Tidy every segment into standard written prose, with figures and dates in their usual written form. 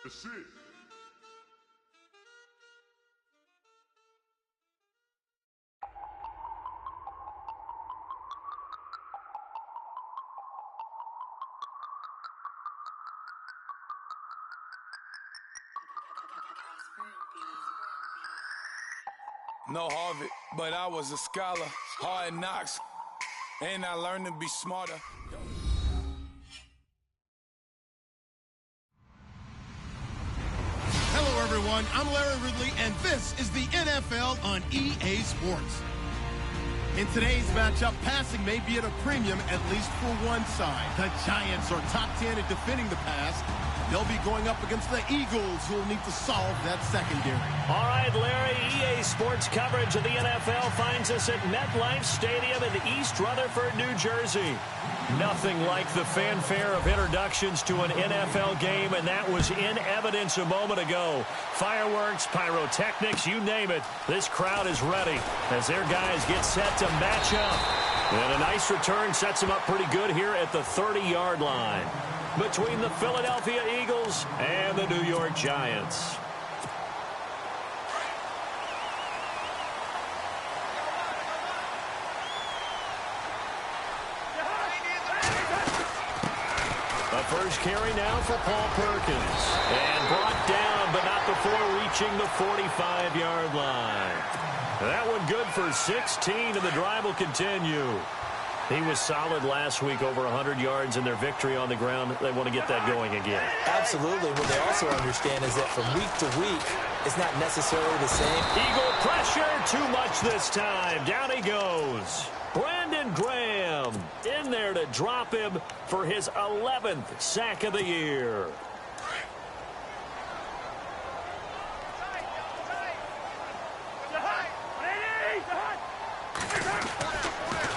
That's it. No Harvard, but I was a scholar. Hard knocks, and I learned to be smarter. Hello, everyone. I'm Larry Ridley, and this is the NFL on EA Sports. In today's matchup, passing may be at a premium, at least for one side. The Giants are top 10 at defending the pass. They'll be going up against the Eagles, who will need to solve that secondary. All right, Larry, EA Sports coverage of the NFL finds us at MetLife Stadium in East Rutherford, New Jersey. Nothing like the fanfare of introductions to an NFL game, and that was in evidence a moment ago. Fireworks, pyrotechnics, you name it. This crowd is ready as their guys get set to match up. And a nice return sets them up pretty good here at the 30-yard line between the Philadelphia Eagles and the New York Giants. The first carry now for Paul Perkins. And brought down, but not before reaching the 45-yard line. That one good for 16, and the drive will continue. He was solid last week, over 100 yards in their victory on the ground. They want to get that going again. Absolutely. What they also understand is that from week to week, it's not necessarily the same. Eagle pressure, too much this time. Down he goes. Brandon Graham in there to drop him for his 11th sack of the year.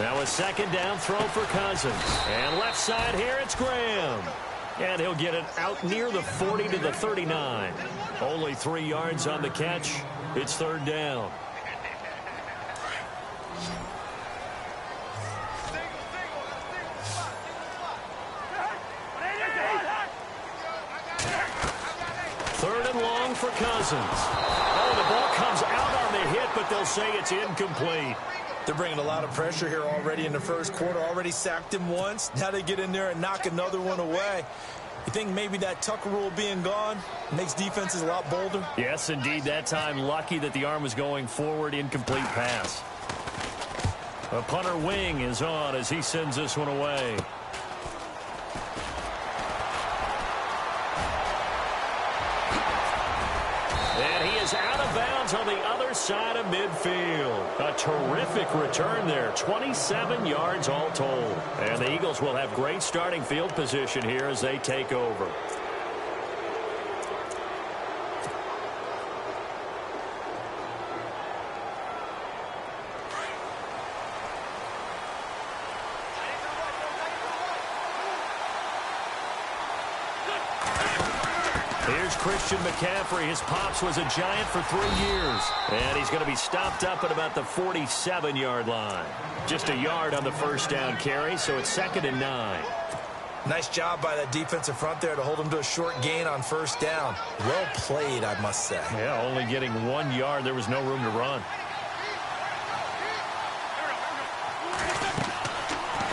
Now a second down throw for Cousins. And left side here, it's Graham. And he'll get it out near the 40 to the 39. Only 3 yards on the catch. It's third down. Third and long for Cousins. Oh, the ball comes out on the hit, but they'll say it's incomplete. They're bringing a lot of pressure here already in the first quarter. Already sacked him once. Now they get in there and knock another one away. You think maybe that Tucker rule being gone makes defenses a lot bolder? Yes, indeed. That time, lucky that the arm was going forward. Incomplete pass. A punter wing is on as he sends this one away. And he is out of bounds on the other side of midfield. A terrific return there. 27 yards all told. And the Eagles will have great starting field position here as they take over. Here's Christian McCaffrey. His pops was a Giant for 3 years. And he's going to be stopped up at about the 47-yard line. Just a yard on the first down carry, so it's 2nd and 9. Nice job by that defensive front there to hold him to a short gain on first down. Well played, I must say. Yeah, only getting 1 yard. There was no room to run.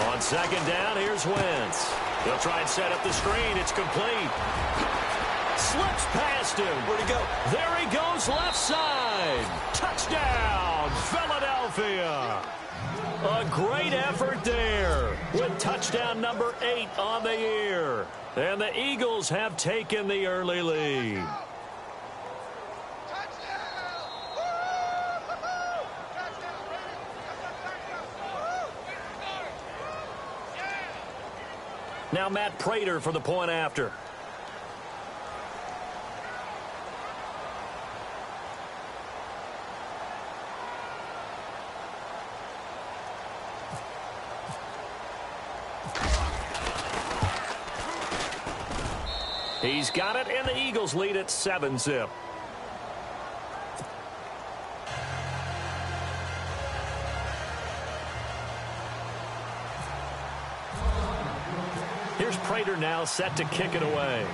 On second down, here's Wentz. They'll try and set up the screen. It's complete. Slips past him. Where'd he go? There he goes, left side. Touchdown, Philadelphia. A great effort there with touchdown number 8 on the year. And the Eagles have taken the early lead. Now Matt Prater for the point after. He's got it, and the Eagles lead at 7-zip. Here's Prater now set to kick it away.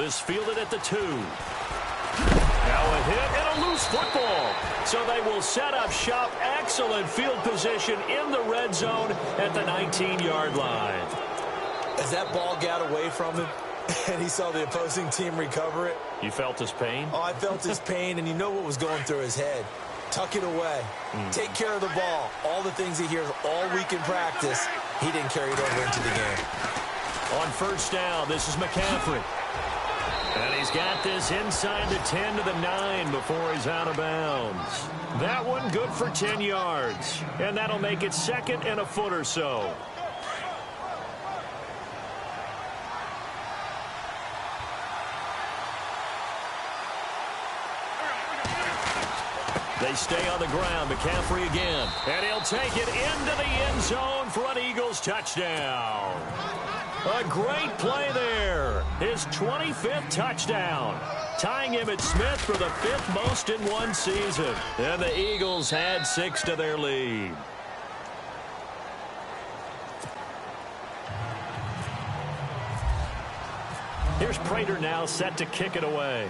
This fielded at the 2. Now a hit and a loose football. So they will set up shop. Excellent field position in the red zone at the 19-yard line. As that ball got away from him and he saw the opposing team recover it. You felt his pain? Oh, I felt his pain, and you know what was going through his head. Tuck it away. Take care of the ball. All the things he hears all week in practice, he didn't carry it over into the game. On first down, this is McCaffrey. And he's got this inside the 10 to the 9 before he's out of bounds. That one good for 10 yards. And that'll make it 2nd and a foot or so. They stay on the ground. McCaffrey again. And he'll take it into the end zone for an Eagles touchdown. A great play there. His 25th touchdown. Tying Emmitt Smith for the 5th most in one season. And the Eagles add 6 to their lead. Here's Prater now set to kick it away.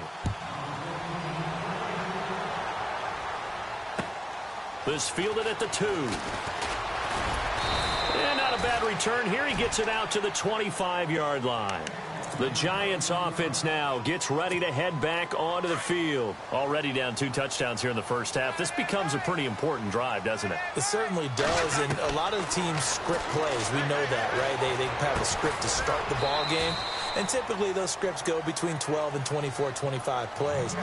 This fielded at the 2. And not a bad return here. He gets it out to the 25-yard line. The Giants offense now gets ready to head back onto the field. Already down 2 touchdowns here in the first half. This becomes a pretty important drive, doesn't it? It certainly does, and a lot of the teams script plays. We know that, right? They have a script to start the ball game, and typically those scripts go between 12 and 24, 25 plays.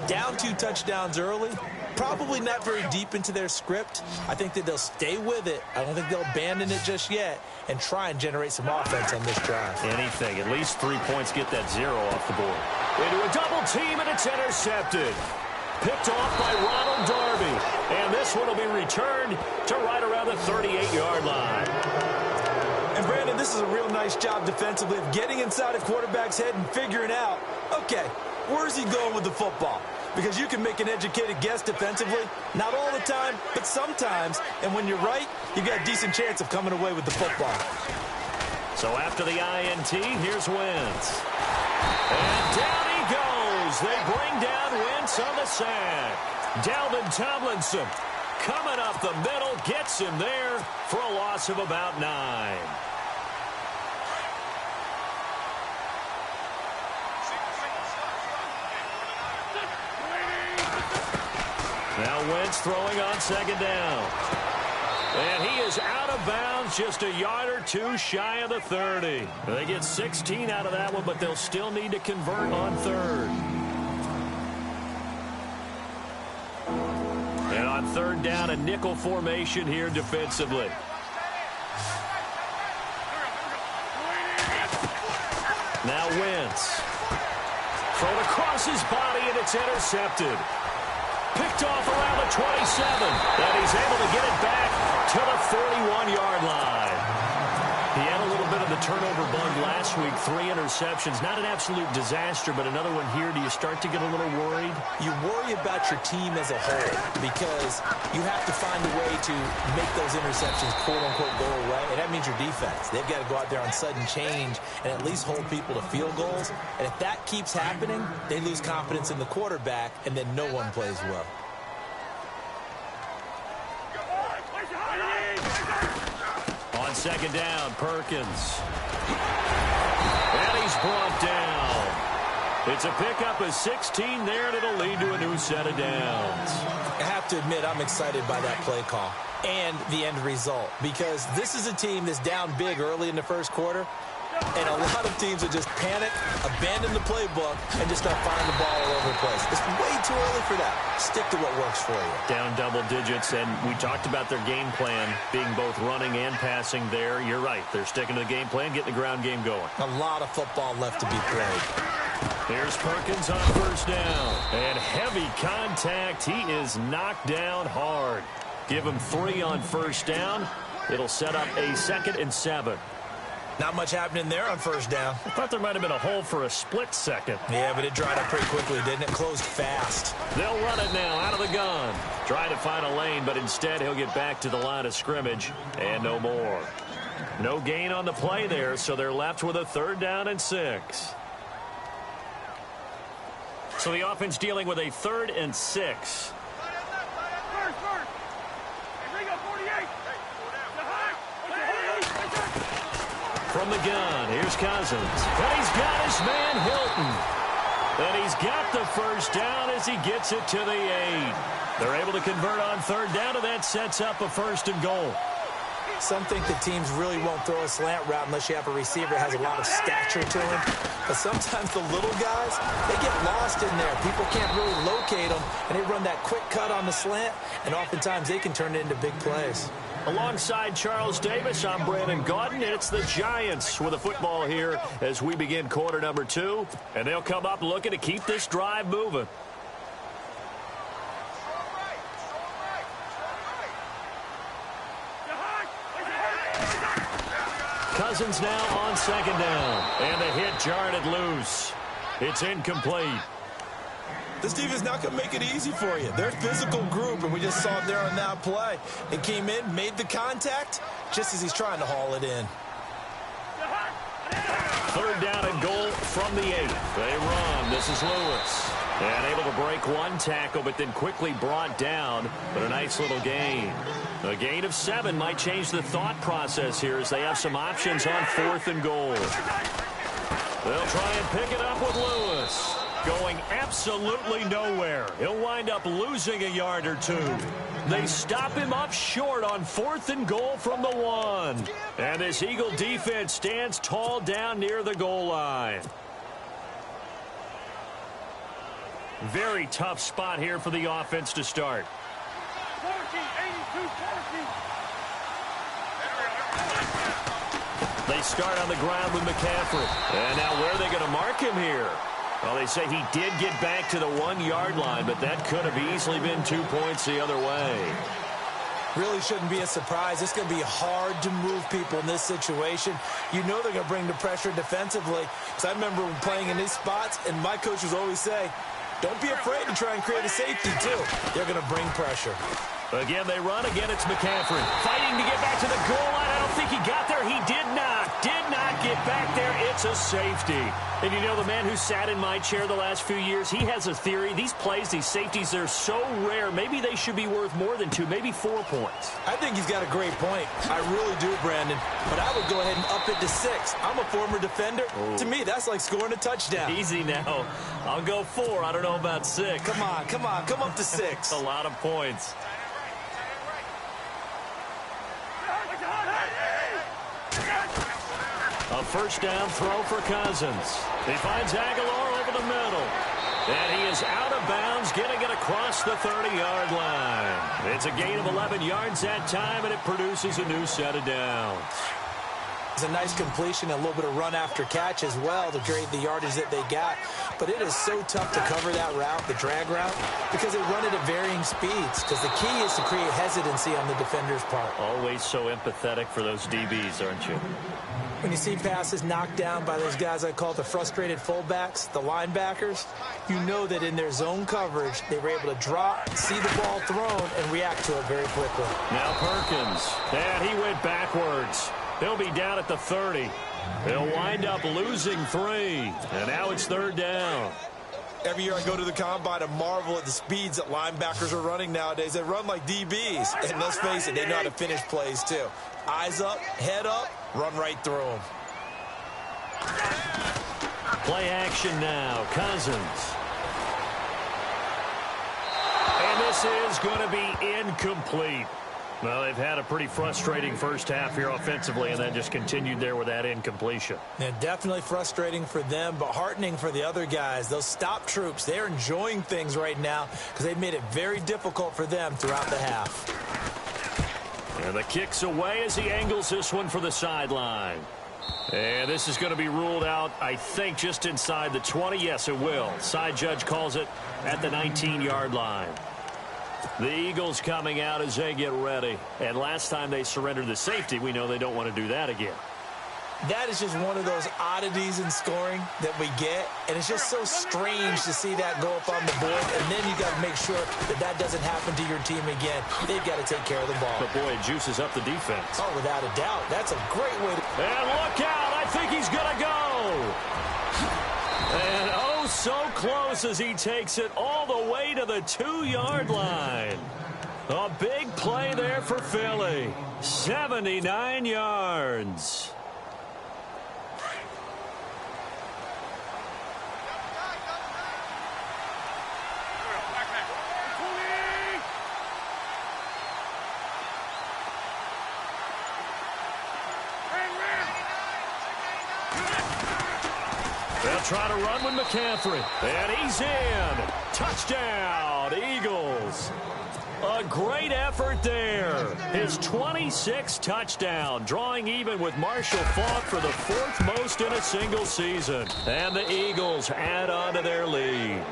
Down 2 touchdowns early, probably not very deep into their script. I think that they'll stay with it. I don't think they'll abandon it just yet and try and generate some offense on this drive. Anything. At least 3 points, get that 0 off the board. Into a double team, and it's intercepted. Picked off by Ronald Darby. And this one will be returned to right around the 38-yard line. And, Brandon, this is a real nice job defensively of getting inside a quarterback's head and figuring out, okay, where's he going with the football? Because you can make an educated guess defensively. Not all the time, but sometimes. And when you're right, you've got a decent chance of coming away with the football. So after the INT, here's Wentz. And down he goes. They bring down Wentz on the sack. Dalvin Tomlinson coming up the middle, gets him there for a loss of about 9. Now Wentz throwing on 2nd down. And he is out of bounds, just a yard or 2 shy of the 30. They get 16 out of that one, but they'll still need to convert on 3rd. And on 3rd down, a nickel formation here defensively. Now Wentz. Thrown across his body, and it's intercepted. Picked off around the 27, and he's able to get it back to the 41-yard line. He had a little bit of the turnover bug last week, 3 interceptions. Not an absolute disaster, but another one here. Do you start to get a little worried? You worry about your team as a whole because you have to find a way to make those interceptions, quote-unquote, go away, and that means your defense. They've got to go out there on sudden change and at least hold people to field goals. And if that keeps happening, they lose confidence in the quarterback, and then no one plays well. On 2nd down, Perkins. And he's brought down. It's a pickup of 16 there, and it'll lead to a new set of downs. I have to admit, I'm excited by that play call and the end result because this is a team that's down big early in the first quarter, and a lot of teams will just panic, abandon the playbook, and just start firing the ball all over the place. It's way too early for that. Stick to what works for you. Down double digits, and we talked about their game plan being both running and passing there. You're right. They're sticking to the game plan, getting the ground game going. A lot of football left to be played. Here's Perkins on 1st down. And heavy contact. He is knocked down hard. Give him 3 on 1st down. It'll set up a 2nd and 7. Not much happening there on 1st down. I thought there might have been a hole for a split second. Yeah, but it dried up pretty quickly, didn't it? Closed fast. They'll run it now out of the gun. Trying to find a lane, but instead he'll get back to the line of scrimmage and no more. No gain on the play there, so they're left with a 3rd down and 6. So the offense dealing with a 3rd and 6. From the gun, here's Cousins. And he's got his man Hilton. And he's got the first down as he gets it to the 8. They're able to convert on 3rd down, and that sets up a 1st and goal. Some think the teams really won't throw a slant route unless you have a receiver that has a lot of stature to him. But sometimes the little guys, they get lost in there. People can't really locate them, and they run that quick cut on the slant, and oftentimes they can turn it into big plays. Alongside Charles Davis, I'm Brandon Gaudin, and it's the Giants with the football here as we begin quarter number 2. And they'll come up looking to keep this drive moving. Cousins now on 2nd down. And the hit jarred it loose. It's incomplete. This defense is not going to make it easy for you. They're a physical group, and we just saw it there on that play. It came in, made the contact, just as he's trying to haul it in. 3rd down and goal from the 8. They run. This is Lewis. And able to break one tackle, but then quickly brought down. But a nice little gain. A gain of 7 might change the thought process here as they have some options on 4th and goal. They'll try and pick it up with Lewis. Going absolutely nowhere. He'll wind up losing a yard or 2. They stop him up short on 4th and goal from the 1. And this Eagle defense stands tall down near the goal line. Very tough spot here for the offense to start. They start on the ground with McCaffrey. And now where are they going to mark him here? Well, they say he did get back to the 1-yard line, but that could have easily been 2 points the other way. Really shouldn't be a surprise. It's going to be hard to move people in this situation. You know they're going to bring the pressure defensively. Because I remember playing in these spots, and my coaches always say, don't be afraid to try and create a safety, too. They're going to bring pressure. Again, they run. Again, it's McCaffrey. Fighting to get back to the goal line. I don't think he got there. He did not. Did not get back there. It's a safety. And you know, the man who sat in my chair the last few years, he has a theory. These plays, these safeties, they're so rare. Maybe they should be worth more than 2, maybe 4 points. I think he's got a great point. I really do, Brandon. But I would go ahead and up it to 6. I'm a former defender. Oh. To me, that's like scoring a touchdown. Easy now. I'll go 4. I don't know about 6. Come on. Come up to 6. A lot of points. A 1st down throw for Cousins. He finds Aguilar over the middle. And he is out of bounds, getting it across the 30-yard line. It's a gain of 11 yards that time, and it produces a new set of downs. It's a nice completion, a little bit of run after catch as well to create the yardage that they got. But it is so tough to cover that route, the drag route, because they run it at varying speeds. Because the key is to create hesitancy on the defender's part. Always so empathetic for those DBs, aren't you? When you see passes knocked down by those guys I call the frustrated fullbacks, the linebackers, you know that in their zone coverage, they were able to drop, see the ball thrown, and react to it very quickly. Now Perkins, and he went backwards. He'll be down at the 30. They'll wind up losing 3, and now it's 3rd down. Every year I go to the combine and marvel at the speeds that linebackers are running nowadays. They run like DBs, and let's face it, they know how to finish plays too. Eyes up, head up, run right through them. Play action now, Cousins. And this is going to be incomplete. Well, they've had a pretty frustrating first half here offensively, and then just continued there with that incompletion. Yeah, definitely frustrating for them, but heartening for the other guys. Those stop troops, they're enjoying things right now because they've made it very difficult for them throughout the half. And the kick's away as he angles this one for the sideline. And this is going to be ruled out, I think, just inside the 20. Yes, it will. Side judge calls it at the 19-yard line. The Eagles coming out as they get ready. And last time they surrendered the safety, we know they don't want to do that again. That is just one of those oddities in scoring that we get. And it's just so strange to see that go up on the board. And then you got to make sure that that doesn't happen to your team again. They've got to take care of the ball. But, boy, it juices up the defense. Oh, without a doubt. That's a great way to... And look out. I think he's going to go. And oh, so close. close as he takes it all the way to the 2-yard line. A big play there for Philly. 79 yards. They'll try to run with McCaffrey. And he's in. Touchdown, Eagles. A great effort there. His 26th touchdown, drawing even with Marshall Faulk for the 4th most in a single season. And the Eagles add on to their lead.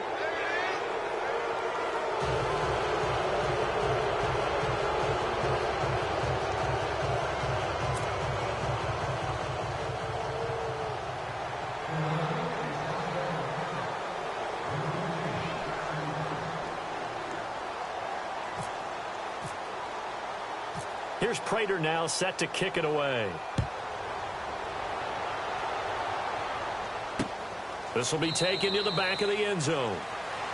Here's Prater now set to kick it away. This will be taken to the back of the end zone.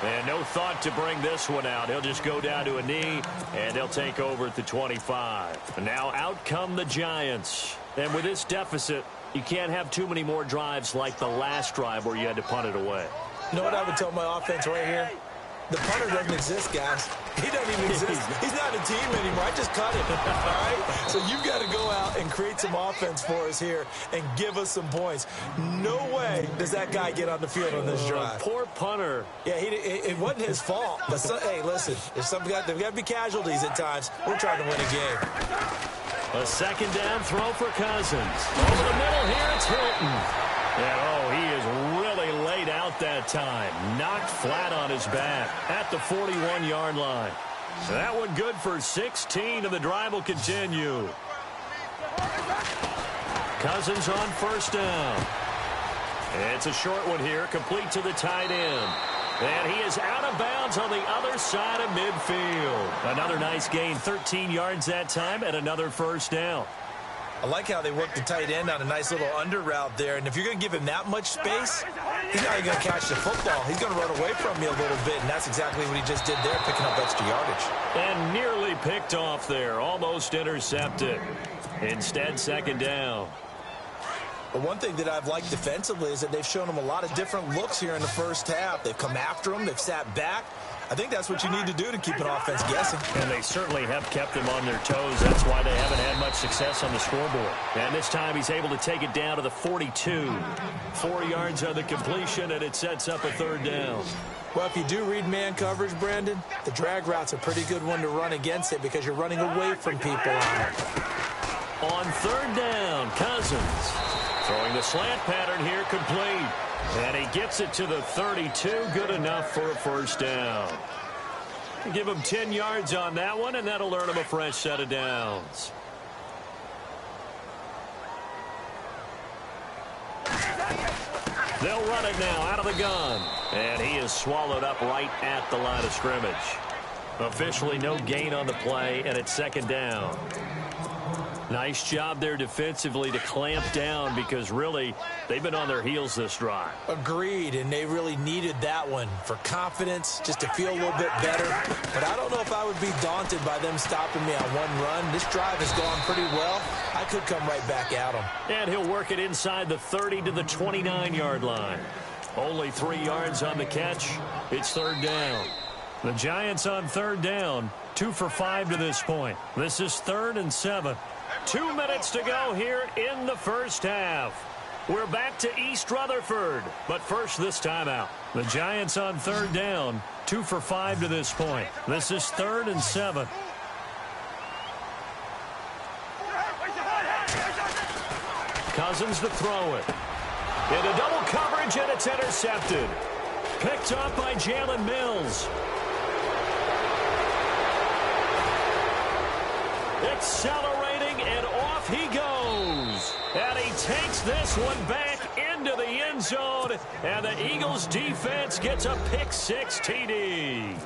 And no thought to bring this one out. He'll just go down to a knee, and they'll take over at the 25. And now out come the Giants. And with this deficit, you can't have too many more drives like the last drive where you had to punt it away. You know what I would tell my offense right here? The punter doesn't exist, guys. He doesn't even exist. He's not a team anymore. I just cut him, all right? So you've got to go out and create some offense for us here and give us some points. No way does that guy get on the field on this drive. Poor punter. Yeah, it wasn't his fault. But hey, listen, there's got to be casualties at times. We're trying to win a game. A second down throw for Cousins. Over the middle here, it's Hilton. And, he is really laid out that time. Knocked flat on his back at the 41-yard line. That one good for 16, and the drive will continue. Cousins on first down. It's a short one here, complete to the tight end. And he is out of bounds on the other side of midfield. Another nice gain, 13 yards that time, and another first down. I like how they work the tight end on a nice little under route there. And if you're going to give him that much space, he's not even going to catch the football. He's going to run away from you a little bit, and that's exactly what he just did there, picking up extra yardage. And nearly picked off there, almost intercepted. Instead, second down. But one thing that I've liked defensively is that they've shown him a lot of different looks here in the first half. They've come after him. They've sat back. I think that's what you need to do to keep an offense guessing. And they certainly have kept them on their toes. That's why they haven't had much success on the scoreboard. And this time he's able to take it down to the 42. 4 yards on the completion, and it sets up a third down. Well, if you do read man coverage, Brandon, the drag route's a pretty good one to run against it because you're running away from people on it. On third down, Cousins. Throwing the slant pattern here, complete. And he gets it to the 32, good enough for a first down. Give him 10 yards on that one, and that'll earn him a fresh set of downs. They'll run it now out of the gun. And he is swallowed up right at the line of scrimmage. Officially no gain on the play, and it's second down. Nice job there defensively to clamp down because really they've been on their heels this drive. Agreed, and they really needed that one for confidence, just to feel a little bit better. But I don't know if I would be daunted by them stopping me on one run. This drive has gone pretty well. I could come right back at them. And he'll work it inside the 30 to the 29-yard line. Only 3 yards on the catch. It's third down. The Giants on third down, 2 for 5 to this point. This is 3rd and 7. 2 minutes to go here in the first half. We're back to East Rutherford, but first this timeout. The Giants on third down, 2 for 5 to this point. This is 3rd and 7. Cousins to throw it. Into double coverage, and it's intercepted. Picked off by Jalen Mills. Accelerating, and off he goes. And he takes this one back into the end zone, and the Eagles defense gets a pick-six TD.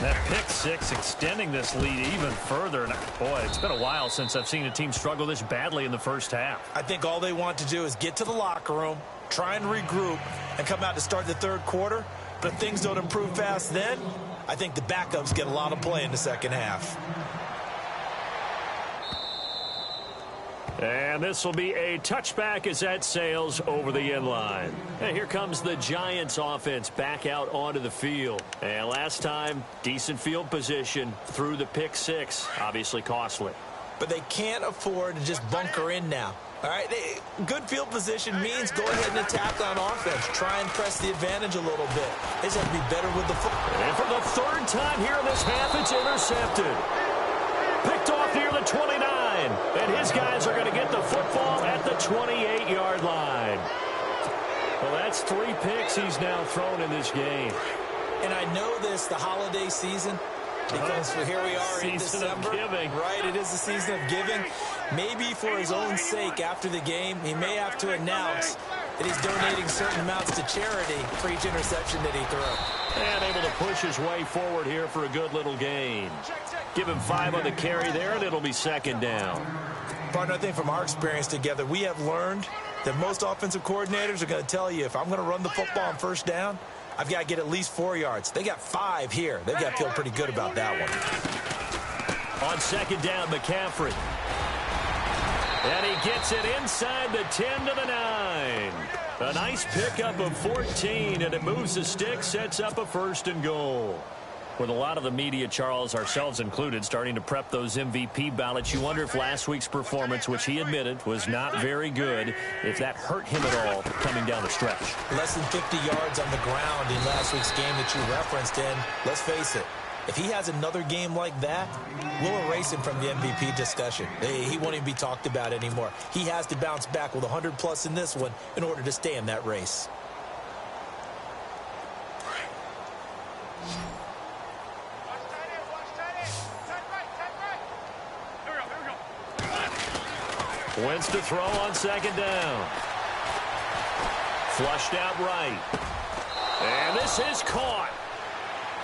That pick six extending this lead even further. And boy, it's been a while since I've seen a team struggle this badly in the first half. I think all they want to do is get to the locker room, try and regroup, and come out to start the third quarter. But if things don't improve fast then, I think the backups get a lot of play in the second half. And this will be a touchback as that sails over the end line. And here comes the Giants offense back out onto the field. And last time, decent field position through the pick six. Obviously costly. But they can't afford to just bunker in now. All right, good field position means go ahead and attack on offense. Try and press the advantage a little bit. They just have to be better with the football. And for the third time here in this half, it's intercepted. Picked off near the 29. And his guys are going to get the football at the 28-yard line. Well, that's 3 picks he's now thrown in this game. And I know this, the holiday season, because here we are in December. Right, it is the season of giving. Maybe for his own sake after the game, he may have to announce that he's donating certain amounts to charity for each interception that he throws. And able to push his way forward here for a good little gain. Give him 5 on the carry there, and it'll be second down. Partner, I think from our experience together, we have learned that most offensive coordinators are going to tell you, if I'm going to run the football on first down, I've got to get at least 4 yards. They got 5 here. They've got to feel pretty good about that one. On second down, McCaffrey. And he gets it inside the 10 to the 9. A nice pickup of 14, and it moves the stick, sets up a first and goal. With a lot of the media, Charles, ourselves included, starting to prep those MVP ballots, you wonder if last week's performance, which he admitted was not very good, if that hurt him at all coming down the stretch. Less than 50 yards on the ground in last week's game that you referenced, and let's face it, if he has another game like that, we'll erase him from the MVP discussion. He won't even be talked about anymore. He has to bounce back with 100+ in this one in order to stay in that race. Wentz to throw on second down. Flushed out right. And this is caught.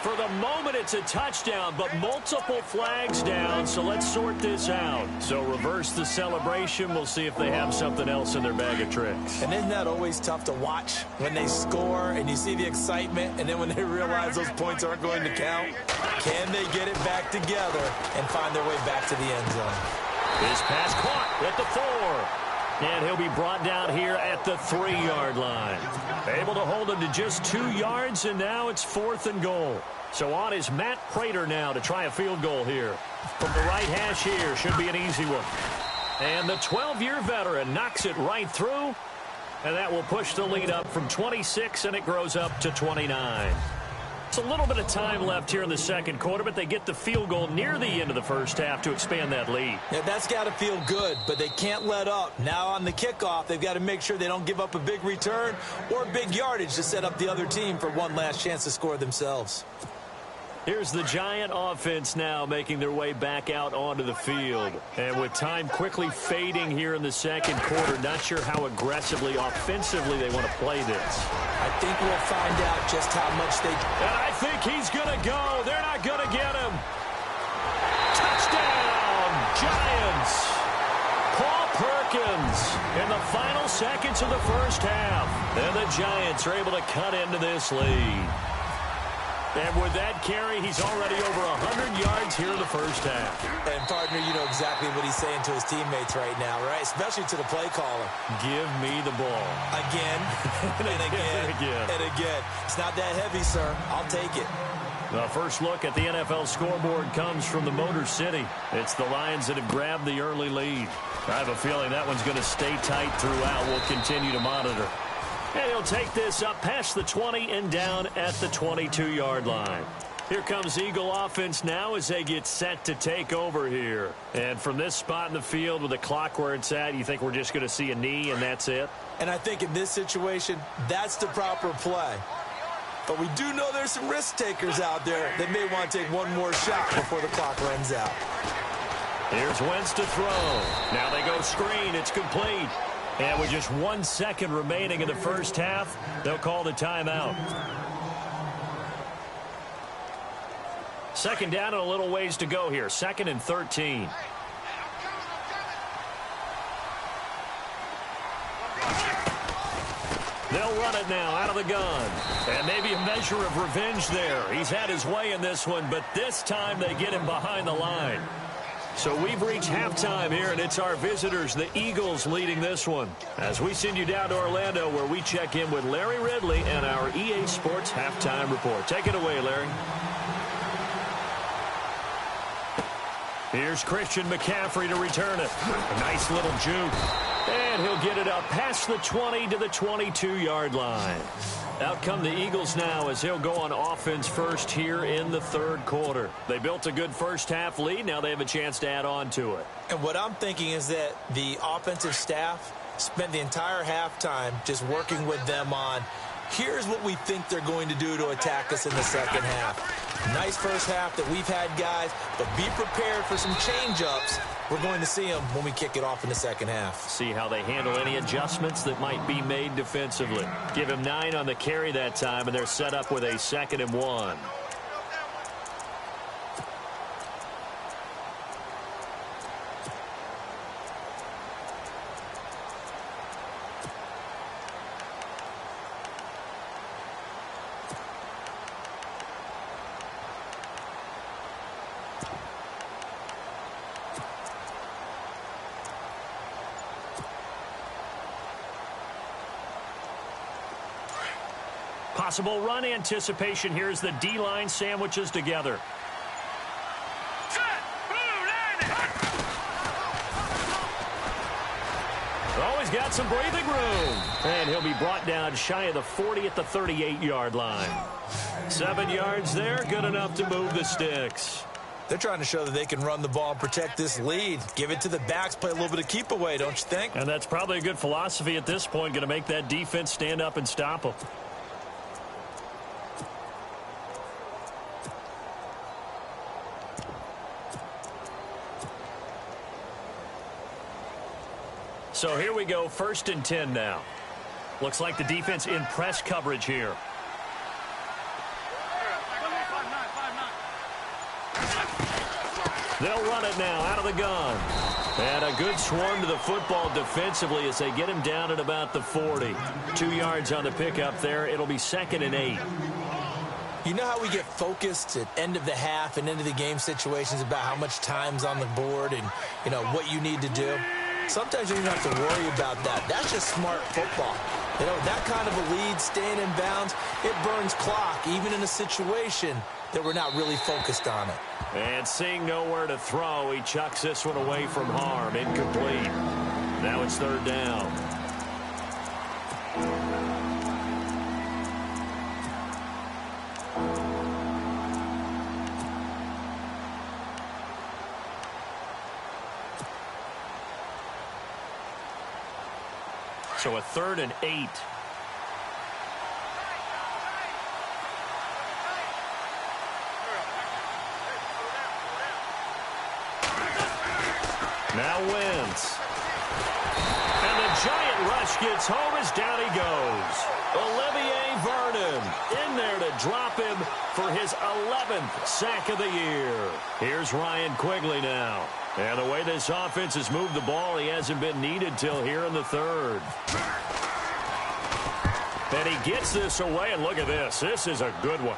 For the moment, it's a touchdown, but multiple flags down, so let's sort this out. So reverse the celebration. We'll see if they have something else in their bag of tricks. And isn't that always tough to watch when they score and you see the excitement, and then when they realize those points aren't going to count? Can they get it back together and find their way back to the end zone? This pass caught at the 4. And he'll be brought down here at the 3-yard line. Able to hold him to just 2 yards, and now it's 4th and goal. So on is Matt Prater now to try a field goal here. From the right hash here, should be an easy one. And the 12-year veteran knocks it right through, and that will push the lead up from 26, and it grows up to 29. It's a little bit of time left here in the second quarter, but they get the field goal near the end of the first half to expand that lead. Yeah, that's got to feel good, but they can't let up. Now on the kickoff, they've got to make sure they don't give up a big return or big yardage to set up the other team for one last chance to score themselves. Here's the Giant offense now making their way back out onto the field. And with time quickly fading here in the second quarter, not sure how aggressively, offensively they want to play this. I think we'll find out just how much they... And I think he's going to go. They're not going to get him. Touchdown, Giants. Paul Perkins in the final seconds of the first half. And the Giants are able to cut into this lead. And with that carry, he's already over 100 yards here in the first half. And, partner, you know exactly what he's saying to his teammates right now, right? Especially to the play caller. Give me the ball. Again, and again, and again. It's not that heavy, sir. I'll take it. The first look at the NFL scoreboard comes from the Motor City. It's the Lions that have grabbed the early lead. I have a feeling that one's going to stay tight throughout. We'll continue to monitor. And he'll take this up past the 20 and down at the 22-yard line. Here comes Eagle offense now as they get set to take over here. And from this spot in the field with the clock where it's at, you think we're just going to see a knee and that's it? And I think in this situation, that's the proper play. But we do know there's some risk takers out there that may want to take one more shot before the clock runs out. Here's Wentz to throw. Now they go screen. It's complete. And with just 1 second remaining in the first half, they'll call the timeout. Second down and a little ways to go here. 2nd and 13. They'll run it now out of the gun. And maybe a measure of revenge there. He's had his way in this one, but this time they get him behind the line. So we've reached halftime here, and it's our visitors, the Eagles, leading this one. As we send you down to Orlando, where we check in with Larry Ridley and our EA Sports Halftime Report. Take it away, Larry. Here's Christian McCaffrey to return it. A nice little juke. And he'll get it up past the 20 to the 22-yard line. Out come the Eagles now as he'll go on offense first here in the third quarter. They built a good first-half lead. Now they have a chance to add on to it. And what I'm thinking is that the offensive staff spent the entire halftime just working with them on, here's what we think they're going to do to attack us in the second half. Nice first half that we've had, guys, but be prepared for some change-ups. We're going to see them when we kick it off in the second half. See how they handle any adjustments that might be made defensively. Give him 9 on the carry that time, and they're set up with a 2nd and 1. Possible run anticipation. Here's the D-line sandwiches together. Always got some breathing room. And he'll be brought down shy of the 40 at the 38-yard line. 7 yards there, good enough to move the sticks. They're trying to show that they can run the ball and protect this lead. Give it to the backs, play a little bit of keep away, don't you think? And that's probably a good philosophy at this point, going to make that defense stand up and stop them. So here we go, 1st and 10 now. Looks like the defense in press coverage here. They'll run it now out of the gun. And a good swarm to the football defensively as they get him down at about the 40. 2 yards on the pickup there. It'll be 2nd and 8. You know how we get focused at end of the half and end of the game situations about how much time's on the board and, you know, what you need to do? Sometimes you don't have to worry about that. That's just smart football. You know, that kind of a lead, staying in bounds, it burns clock, even in a situation that we're not really focused on it. And seeing nowhere to throw, he chucks this one away from harm. Incomplete. Now it's 3rd down. So a 3rd and 8. Now Wentz. And the giant rush gets home as down he goes. Olivier Vernon in there to drop him for his 11th sack of the year. Here's Ryan Quigley now. And the way this offense has moved the ball, he hasn't been needed till here in the 3rd. And he gets this away, and look at this. This is a good one.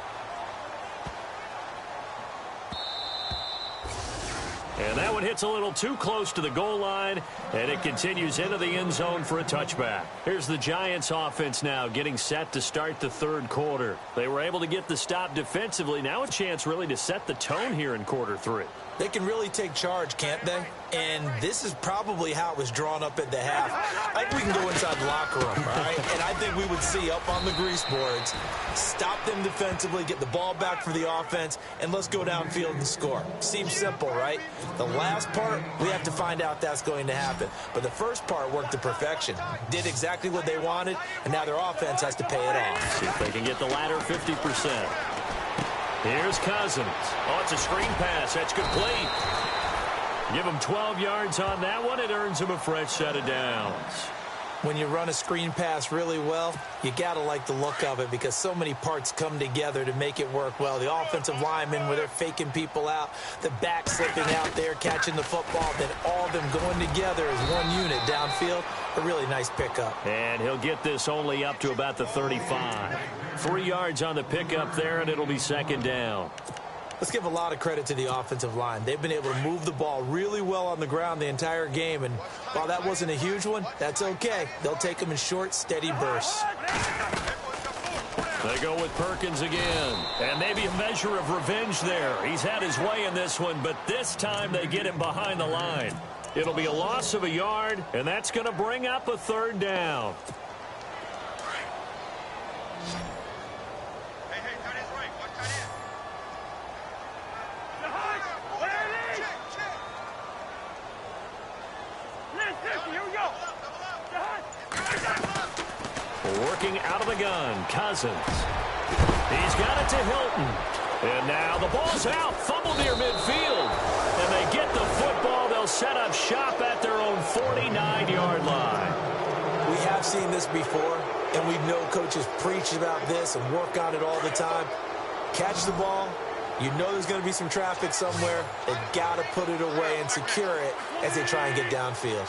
And that one hits a little too close to the goal line, and it continues into the end zone for a touchback. Here's the Giants offense now getting set to start the 3rd quarter. They were able to get the stop defensively. Now a chance really to set the tone here in quarter 3. They can really take charge, can't they? And this is probably how it was drawn up at the half. I think we can go inside the locker room, all right? And I think we would see up on the grease boards, stop them defensively, get the ball back for the offense, and let's go downfield and score. Seems simple, right? The last part, we have to find out that's going to happen. But the first part worked to perfection. Did exactly what they wanted, and now their offense has to pay it off. See if they can get the latter 50%. Here's Cousins. Oh, it's a screen pass. That's complete. Give him 12 yards on that one. It earns him a fresh set of downs. When you run a screen pass really well, you got to like the look of it because so many parts come together to make it work well. The offensive linemen, where they're faking people out, the back slipping out there, catching the football, then all of them going together as one unit downfield. A really nice pickup. And he'll get this only up to about the 35. 3 yards on the pickup there, and it'll be second down. Let's give a lot of credit to the offensive line. They've been able to move the ball really well on the ground the entire game, and while that wasn't a huge one, that's okay. They'll take them in short, steady bursts. They go with Perkins again, and maybe a measure of revenge there. He's had his way in this one, but this time they get him behind the line. It'll be a loss of a yard, and that's going to bring up a third down. Working out of the gun, Cousins. He's got it to Hilton. And now the ball's out, fumbled near midfield. And they get the football. They'll set up shop at their own 49-yard line. We have seen this before, and we know coaches preach about this and work on it all the time. Catch the ball. You know there's going to be some traffic somewhere. They've got to put it away and secure it as they try and get downfield.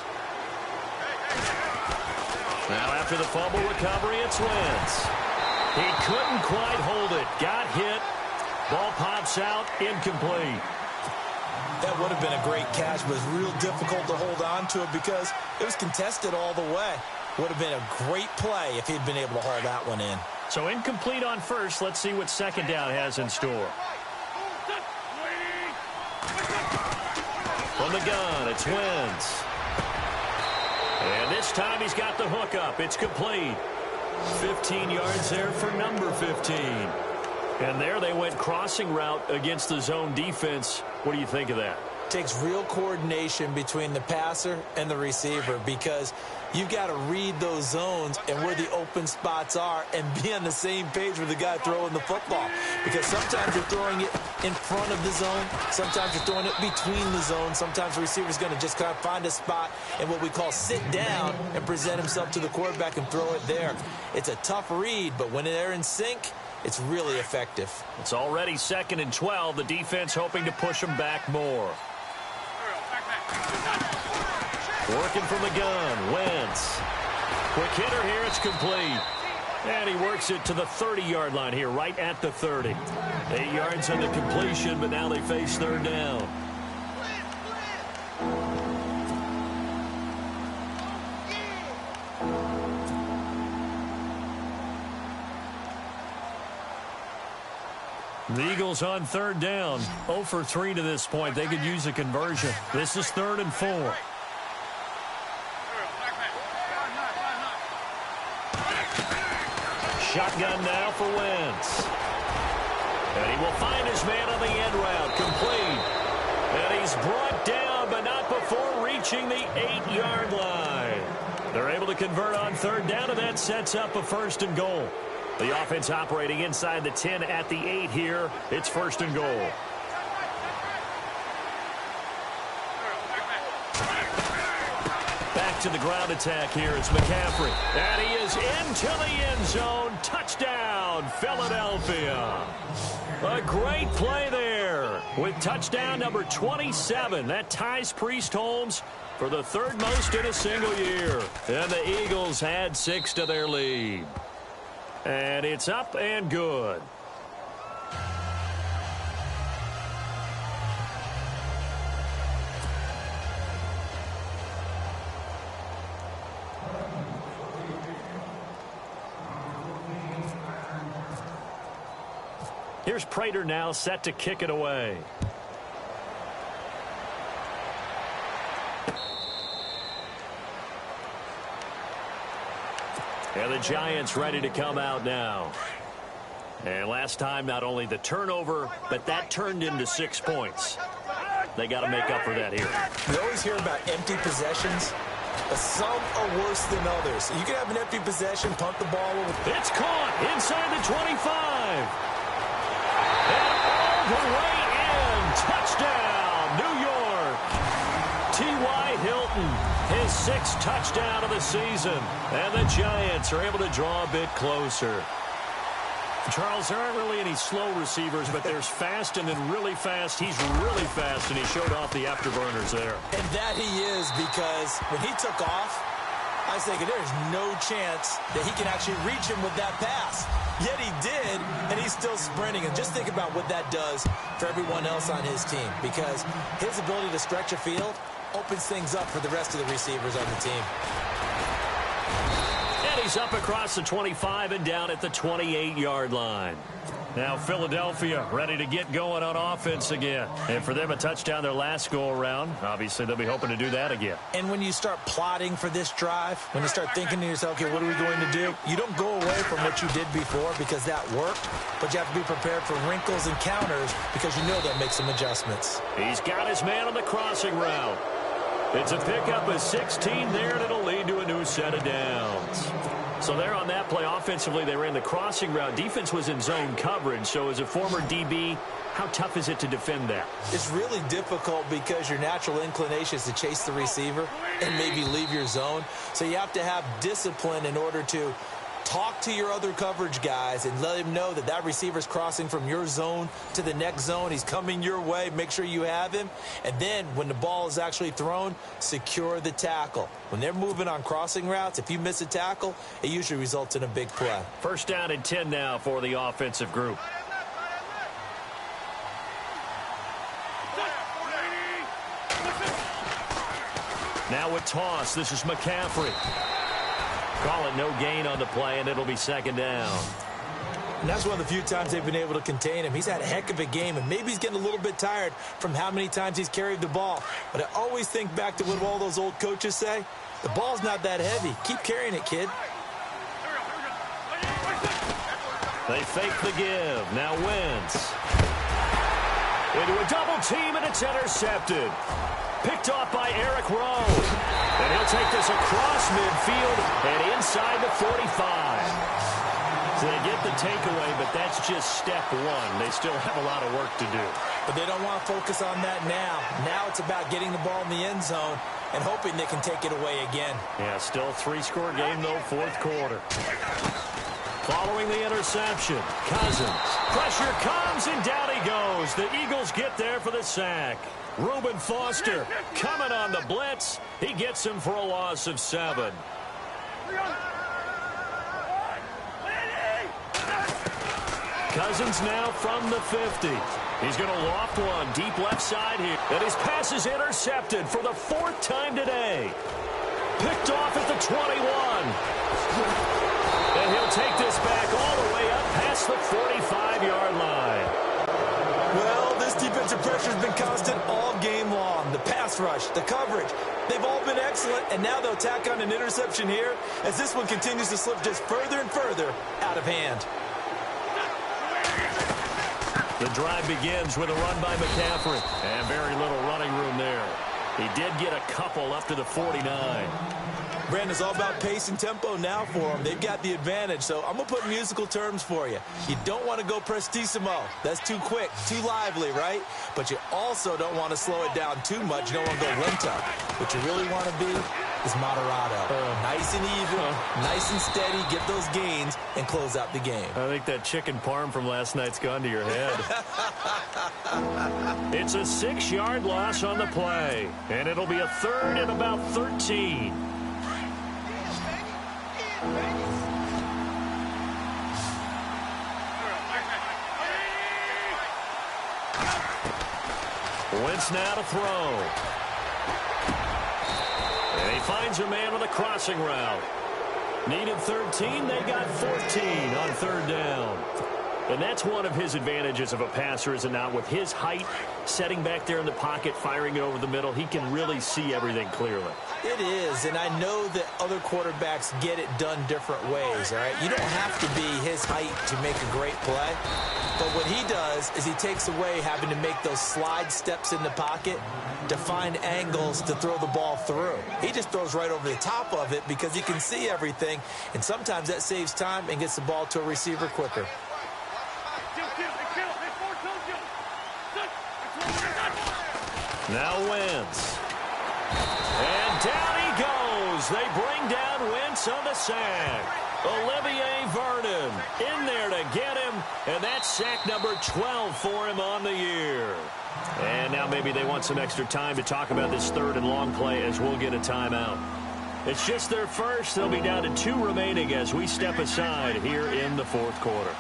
Now after the fumble recovery, it's Wentz. He couldn't quite hold it. Got hit. Ball pops out, incomplete. That would have been a great catch, but it's real difficult to hold on to it because it was contested all the way. Would have been a great play if he'd been able to haul that one in. So incomplete on first. Let's see what second down has in store. From the gun, it's Wentz. And this time he's got the hook up. It's complete. 15 yards there for number 15. And there they went crossing route against the zone defense. What do you think of that? Takes real coordination between the passer and the receiver because you've got to read those zones and where the open spots are and be on the same page with the guy throwing the football. Because sometimes you're throwing it in front of the zone. Sometimes you're throwing it between the zones. Sometimes the receiver's going to just kind of find a spot and what we call sit down and present himself to the quarterback and throw it there. It's a tough read, but when they're in sync, it's really effective. It's already 2nd and 12. The defense hoping to push them back more. Working from the gun, Wentz. Quick hitter here, it's complete. And he works it to the 30-yard line here, right at the 30. 8 yards on the completion, but now they face third down. The Eagles on third down. 0 for 3 to this point. They could use a conversion. This is 3rd and 4. Shotgun now for Wentz. And he will find his man on the end route. Complete. And he's brought down, but not before reaching the 8-yard line. They're able to convert on third down, and that sets up a 1st and goal. The offense operating inside the 10 at the 8 here. It's 1st and goal. Back to the ground attack here. It's McCaffrey. And he is into the end zone. Touchdown, Philadelphia. A great play there with touchdown number 27. That ties Priest Holmes for the 3rd most in a single year. And the Eagles add 6 to their lead. And it's up and good. Here's Prater now set to kick it away. And the Giants ready to come out now. And last time, not only the turnover, but that turned into 6 points. They got to make up for that here. We always hear about empty possessions, but some are worse than others. You can have an empty possession, punt the ball over. It's caught inside the 25. And all the way in. Touchdown, New York. T.Y. Hilton, his 6th touchdown of the season. And the Giants are able to draw a bit closer. Charles, there aren't really any slow receivers, but there's fast and then really fast. He's really fast, and he showed off the afterburners there. And that he is, because when he took off, I was thinking there's no chance that he can actually reach him with that pass. Yet he did, and he's still sprinting. And just think about what that does for everyone else on his team, because his ability to stretch a field opens things up for the rest of the receivers on the team. And he's up across the 25 and down at the 28-yard line. Now Philadelphia ready to get going on offense again. And for them, a touchdown their last go-around. Obviously, they'll be hoping to do that again. And when you start plotting for this drive, when you start thinking to yourself, okay, what are we going to do? You don't go away from what you did before because that worked, but you have to be prepared for wrinkles and counters because you know they'll make some adjustments. He's got his man on the crossing route. It's a pickup of 16 there, and it'll lead to a new set of downs. So there on that play, offensively, they ran the crossing route. Defense was in zone coverage, so as a former DB, how tough is it to defend that? It's really difficult because your natural inclination is to chase the receiver and maybe leave your zone. So you have to have discipline in order to talk to your other coverage guys and let him know that that receiver's crossing from your zone to the next zone. He's coming your way. Make sure you have him. And then when the ball is actually thrown, secure the tackle. When they're moving on crossing routes, if you miss a tackle, it usually results in a big play. First down and 10 now for the offensive group. Now a toss. This is McCaffrey. Call it no gain on the play, and it'll be second down. And that's one of the few times they've been able to contain him. He's had a heck of a game, and maybe he's getting a little bit tired from how many times he's carried the ball. But I always think back to what all those old coaches say. The ball's not that heavy. Keep carrying it, kid. They fake the give. Now Wentz. Into a double team, and it's intercepted. Picked off by Eric Rowe. And he'll take this across midfield and inside the 45. So they get the takeaway, but that's just step one. They still have a lot of work to do. But they don't want to focus on that now. Now it's about getting the ball in the end zone and hoping they can take it away again. Yeah, still three-score game, though, fourth quarter. Following the interception, Cousins. Pressure comes, and down he goes. The Eagles get there for the sack. Reuben Foster coming on the blitz. He gets him for a loss of 7. Cousins now from the 50. He's going to loft one deep left side here. And his pass is intercepted for the 4th time today. Picked off at the 21. And he'll take this back all the way up past the 45-yard line. Well, this defensive pressure has been constant all game long. The pass rush, the coverage, they've all been excellent, and now they'll tack on an interception here as this one continues to slip just further and further out of hand. The drive begins with a run by McCaffrey, and very little running room there. He did get a couple up to the 49. Brandon, it's all about pace and tempo now for them. They've got the advantage, so I'm going to put musical terms for you. You don't want to go prestissimo. That's too quick, too lively, right? But you also don't want to slow it down too much. You don't want to go lento. What you really want to be is moderato. Nice and even, nice and steady, get those gains, and close out the game. I think that chicken parm from last night's gone to your head. It's a 6-yard loss on the play, and it'll be a 3rd and about 13. Wentz now to throw. And he finds a man on the crossing route. Needed 13, they got 14 on 3rd down. And that's one of his advantages of a passer, is it not? With his height, setting back there in the pocket, firing it over the middle, he can really see everything clearly. It is, and I know that other quarterbacks get it done different ways, all right? You don't have to be his height to make a great play. But what he does is he takes away having to make those slide steps in the pocket to find angles to throw the ball through. He just throws right over the top of it because he can see everything, and sometimes that saves time and gets the ball to a receiver quicker. Now Wentz. And down he goes. they bring down Wentz on the sack. Olivier Vernon in there to get him, and that's sack number 12 for him on the year. And now maybe they want some extra time to talk about this third and long play as we'll get a timeout. It's just their first. They'll be down to 2 remaining as we step aside here in the fourth quarter.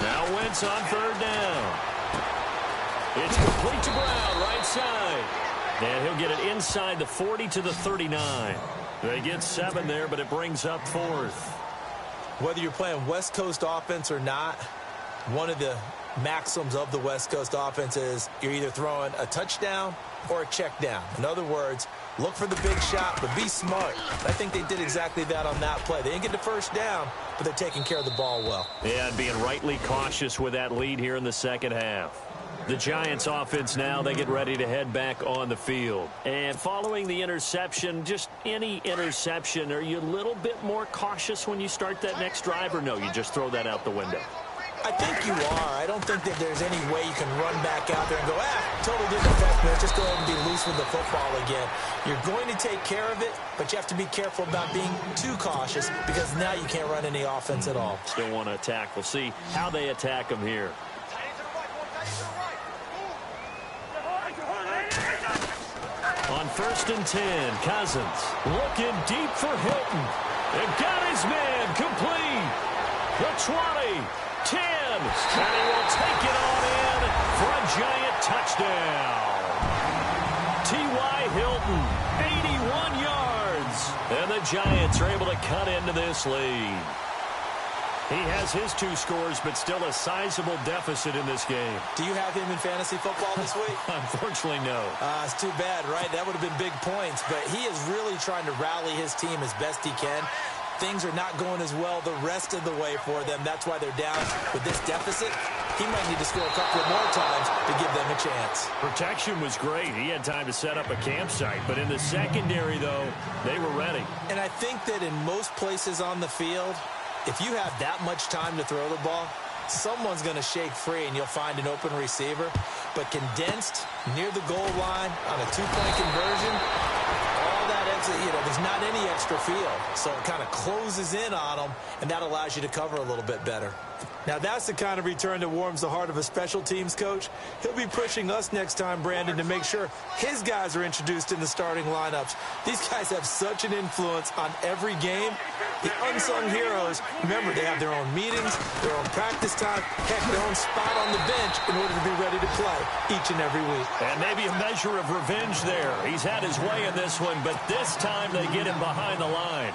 Now Wentz on third down. It's complete to Brown, right side. And he'll get it inside the 40 to the 39. They get 7 there, but it brings up 4th. Whether you're playing West Coast offense or not, one of the maxims of the West Coast offense is you're either throwing a touchdown or a check down. In other words, look for the big shot, but be smart. I think they did exactly that on that play. They didn't get the first down, but they're taking care of the ball well. Yeah, and being rightly cautious with that lead here in the second half. The Giants offense now, they get ready to head back on the field. And following the interception, just any interception, are you a little bit more cautious when you start that next drive, or no, you just throw that out the window? I think you are. I don't think that there's any way you can run back out there and go, totally didn't affect me. Let's just go ahead and be loose with the football again. You're going to take care of it, but you have to be careful about being too cautious because now you can't run any offense at all. Still want to attack. We'll see how they attack them here. On 1st and 10, Cousins looking deep for Hilton. They got his man complete. The 20, 10, and he will take it on in for a Giant touchdown. T.Y. Hilton, 81 yards. And the Giants are able to cut into this lead. He has his 2 scores, but still a sizable deficit in this game. Do you have him in fantasy football this week? Unfortunately, no. It's too bad, right? That would have been big points, but he is really trying to rally his team as best he can. Things are not going as well the rest of the way for them. That's why they're down with this deficit. He might need to score a couple of more times to give them a chance. Protection was great. He had time to set up a campsite, but in the secondary, though, they were ready. And I think that in most places on the field, if you have that much time to throw the ball, someone's going to shake free and you'll find an open receiver. But condensed near the goal line on a 2-point conversion, all that extra, there's not any extra field. So it kind of closes in on them, and that allows you to cover a little bit better. Now, that's the kind of return that warms the heart of a special teams coach. He'll be pushing us next time, Brandon, to make sure his guys are introduced in the starting lineups. These guys have such an influence on every game. The unsung heroes, remember, they have their own meetings, their own practice time, heck, their own spot on the bench in order to be ready to play each and every week. And maybe a measure of revenge there. He's had his way in this one, but this time they get him behind the line.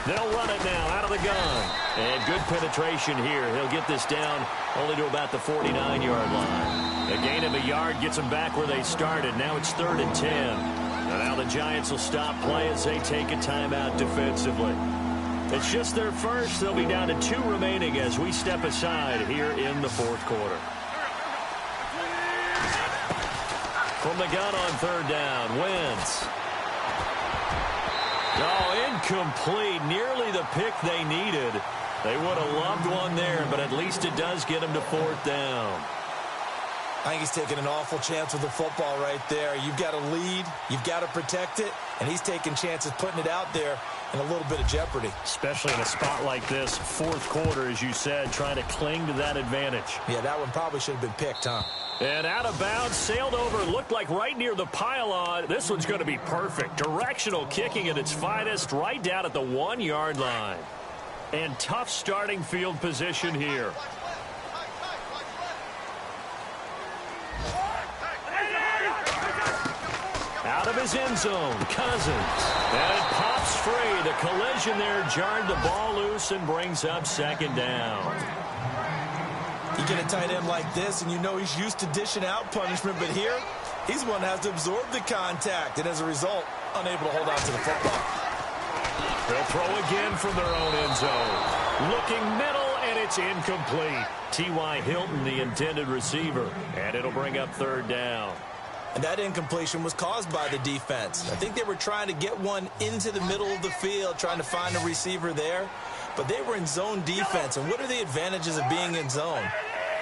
They'll run it now out of the gun. And good penetration here. He'll get this down only to about the 49-yard line. A gain of a yard gets them back where they started. Now it's 3rd and 10. And now the Giants will stop play as they take a timeout defensively. It's just their first. They'll be down to 2 remaining as we step aside here in the fourth quarter. From the gun on 3rd down, Wentz. Oh, incomplete. Nearly the pick they needed. They would have loved one there, but at least it does get them to 4th down. I think he's taking an awful chance with the football right there. You've got to lead. You've got to protect it. And he's taking chances putting it out there in a little bit of jeopardy. Especially in a spot like this, fourth quarter, as you said, trying to cling to that advantage. Yeah, that one probably should have been picked, huh? And out of bounds, sailed over, looked like right near the pylon. This one's going to be perfect. Directional kicking at its finest, right down at the 1-yard line. And tough starting field position here. Out of his end zone, Cousins. And it pops free. The collision there jarred the ball loose and brings up 2nd down. You get a tight end like this, and you know he's used to dishing out punishment, but here, he's one that has to absorb the contact, and as a result, unable to hold on to the football. They'll throw again from their own end zone. Looking middle, and It's incomplete. T.Y. Hilton, the intended receiver, and it'll bring up third down. And that incompletion was caused by the defense. I think they were trying to get one into the middle of the field, trying to find a receiver there. But they were in zone defense. And what are the advantages of being in zone?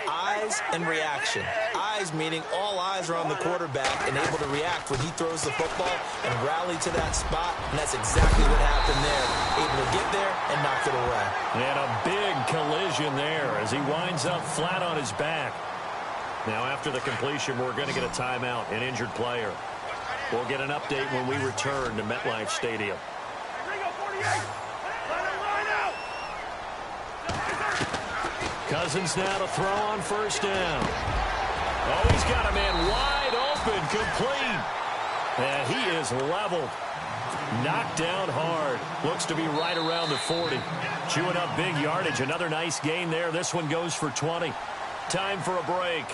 Eyes and reaction. Eyes meaning all eyes are on the quarterback and able to react when he throws the football and rally to that spot. And that's exactly what happened there. Able to get there and knock it away. And a big collision there as he winds up flat on his back. Now, after the completion, we're going to get a timeout, an injured player. We'll get an update when we return to MetLife Stadium. Cousins now to throw on first down. Oh, he's got a man wide open, complete. And he is leveled. Knocked down hard. Looks to be right around the 40. Chewing up big yardage. Another nice gain there. This one goes for 20. Time for a break.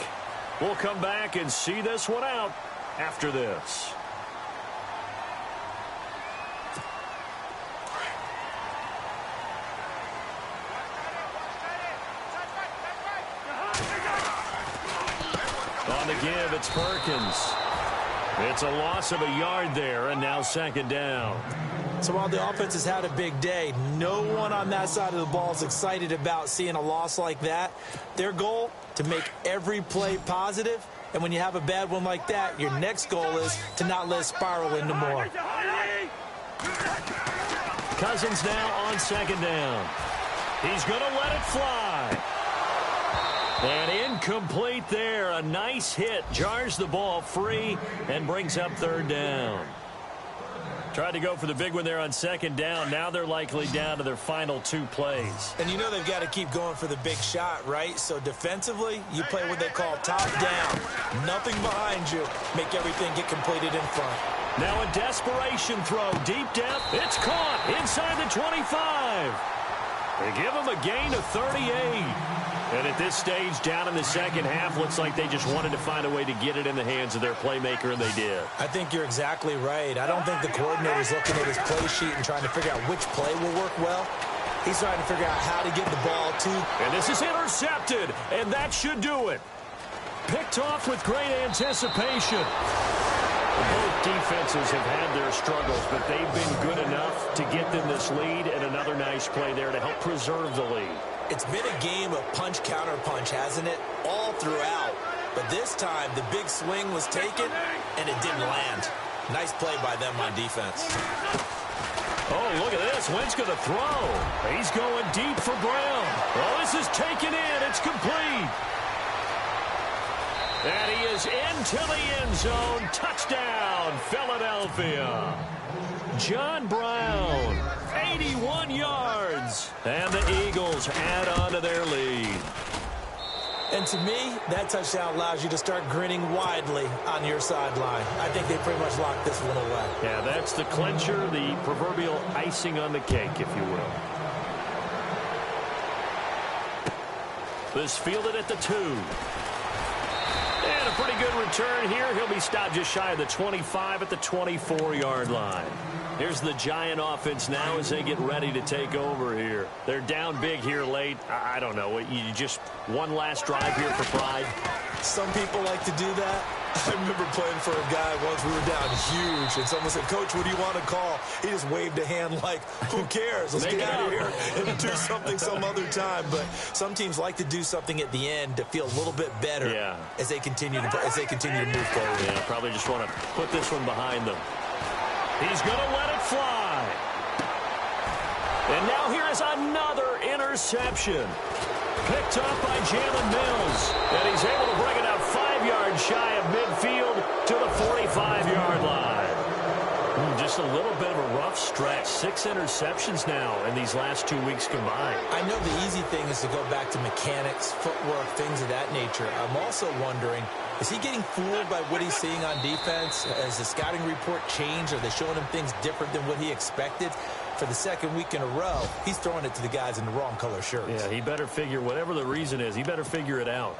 We'll come back and see this one out after this. On the give, it's Perkins. It's a loss of a yard there, and now second down. So while the offense has had a big day, no one on that side of the ball is excited about seeing a loss like that. Their goal, to make every play positive, and when you have a bad one like that, your next goal is to not let it spiral into more. Cousins now on second down. He's going to let it fly. And incomplete there. A nice hit. Jars the ball free and brings up third down. Tried to go for the big one there on second down. Now they're likely down to their final two plays. And you know they've got to keep going for the big shot, right? So defensively, you play what they call top down. Nothing behind you. Make everything get completed in front. Now a desperation throw. Deep down. It's caught inside the 25. They give him a gain of 38. And at this stage, down in the second half, looks like they just wanted to find a way to get it in the hands of their playmaker, and they did. I think you're exactly right. I don't think the coordinator's looking at his play sheet and trying to figure out which play will work well. He's trying to figure out how to get the ball to. And this is intercepted, and that should do it. Picked off with great anticipation. Both defenses have had their struggles, but they've been good enough to get them this lead, and another nice play there to help preserve the lead. It's been a game of punch-counter-punch, hasn't it? All throughout. But this time, the big swing was taken, and it didn't land. Nice play by them on defense. Oh, look at this. Wentz going to throw. He's going deep for Brown. Oh, this is taken in. It's complete. And he is into the end zone. Touchdown, Philadelphia. John Brown, 81 yards. And the Eagles add on to their lead. And to me, that touchdown allows you to start grinning widely on your sideline. I think they pretty much locked this one away. Yeah, that's the clincher, the proverbial icing on the cake, if you will. This fielded at the 2. And a pretty good return here. He'll be stopped just shy of the 25 at the 24-yard line. Here's the Giant offense now as they get ready to take over here. They're down big here late. I don't know. You just one last drive here for pride. Some people like to do that. I remember playing for a guy once. We were down huge, and someone said, "Coach, what do you want to call?" He just waved a hand like, "Who cares? Let's get out of here and do something some other time." But some teams like to do something at the end to feel a little bit better as they continue to move forward. Yeah, probably just want to put this one behind them. He's going to let it fly. And now here is another interception. Picked up by Jalen Mills. And he's able to bring it up 5 yards shy of midfield to the 45-yard line. Just a little bit of a rough stretch. 6 interceptions now in these last 2 weeks combined. I know the easy thing is to go back to mechanics, footwork, things of that nature. I'm also wondering, is he getting fooled by what he's seeing on defense? Has the scouting report changed? Are they showing him things different than what he expected? For the second week in a row, he's throwing it to the guys in the wrong color shirts. Yeah, he better figure, whatever the reason is, he better figure it out.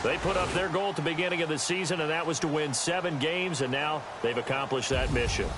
They put up their goal at the beginning of the season, and that was to win 7 games, and now they've accomplished that mission.